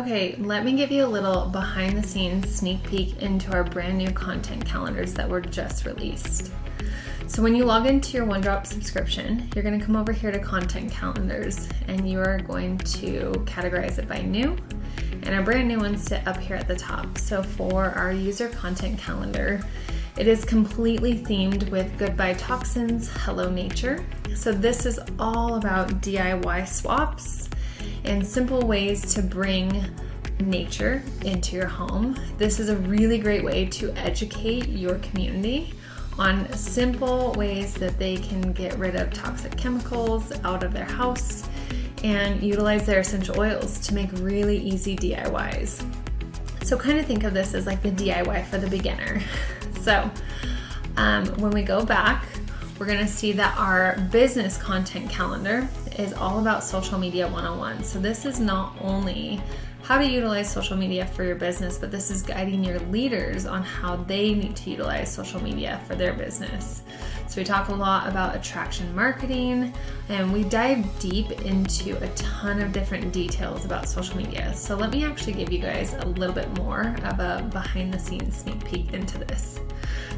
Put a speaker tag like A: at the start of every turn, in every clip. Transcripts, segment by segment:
A: Okay, let me give you a little behind the scenes sneak peek into our brand new content calendars that were just released. So when you log into your OneDrop subscription, you're going to come over here to content calendars and you are going to categorize it by new, and our brand new ones sit up here at the top. So for our user content calendar, it is completely themed with Goodbye Toxins, Hello Nature. So this is all about DIY swaps and simple ways to bring nature into your home. This is a really great way to educate your community on simple ways that they can get rid of toxic chemicals out of their house and utilize their essential oils to make really easy DIYs. So kind of think of this as like the DIY for the beginner. So when we go back, we're gonna see that our business content calendar is all about social media 101. So this is not only how to utilize social media for your business, but this is guiding your leaders on how they need to utilize social media for their business. So we talk a lot about attraction marketing, and we dive deep into a ton of different details about social media. So let me actually give you guys a little bit more of a behind the scenes sneak peek into this.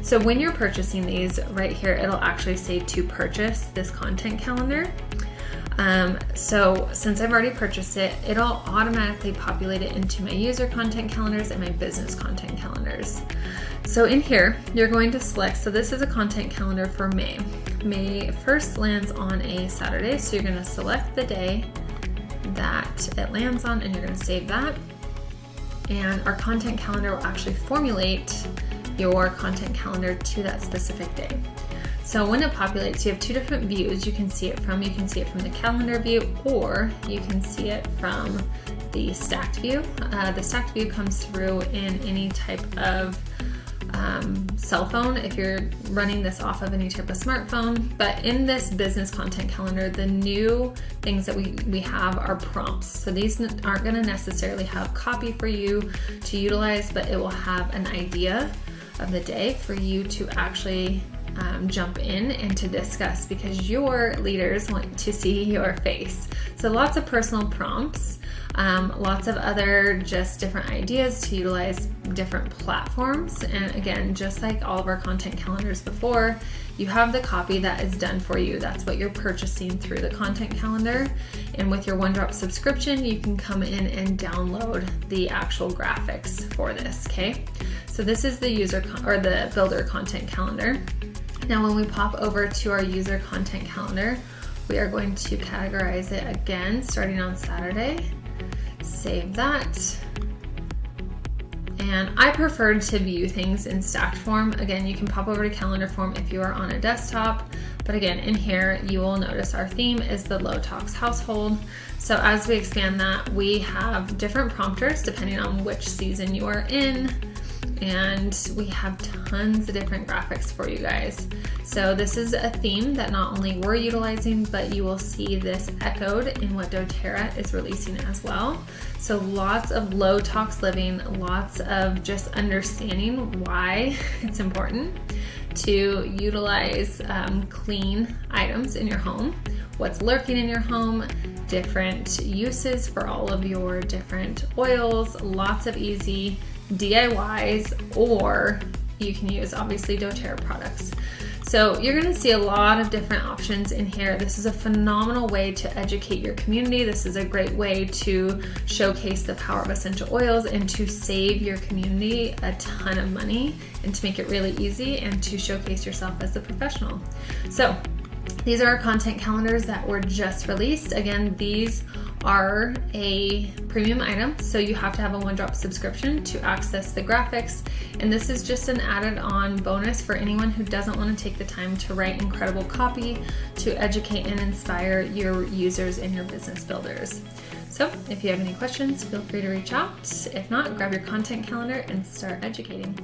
A: So when you're purchasing these right here, it'll actually say to purchase this content calendar. So since I've already purchased it, it'll automatically populate it into my user content calendars and my business content calendars. So in here, you're going to select, so this is a content calendar for May. May 1st lands on a Saturday, so you're going to select the day that it lands on and you're going to save that. And our content calendar will actually formulate your content calendar to that specific day. So when it populates, you have two different views you can see it from. You can see it from the calendar view, or you can see it from the stacked view. The stacked view comes through in any type of cell phone if you're running this off of any type of smartphone. But in this business content calendar, the new things that we have are prompts. So these aren't going to necessarily have copy for you to utilize, but it will have an idea of the day for you to actually jump in and to discuss, because your leaders want to see your face. So lots of personal prompts, lots of other just different ideas to utilize different platforms. And again, just like all of our content calendars before, you have the copy that is done for you. That's what you're purchasing through the content calendar. And with your OneDrop subscription, you can come in and download the actual graphics for this, okay? So this is the the builder content calendar. Now when we pop over to our user content calendar, we are going to categorize it again starting on Saturday. Save that. And I prefer to view things in stacked form. Again, you can pop over to calendar form if you are on a desktop. But again, in here, you will notice our theme is the low tox household. So as we expand that, we have different prompters depending on which season you are in. And we have tons of different graphics for you guys. So this is a theme that not only we're utilizing, but you will see this echoed in what doTERRA is releasing as well. So lots of low tox living, lots of just understanding why it's important to utilize clean items in your home, what's lurking in your home, different uses for all of your different oils, lots of easy DIYs, or you can use obviously doTERRA products. So you're going to see a lot of different options in here. This is a phenomenal way to educate your community. This is a great way to showcase the power of essential oils and to save your community a ton of money and to make it really easy and to showcase yourself as a professional. So these are our content calendars that were just released. Again, these are a premium item, so you have to have a OneDrop subscription to access the graphics, and this is just an added on bonus for anyone who doesn't want to take the time to write incredible copy to educate and inspire your users and your business builders. So if you have any questions, feel free to reach out. If not, grab your content calendar and start educating.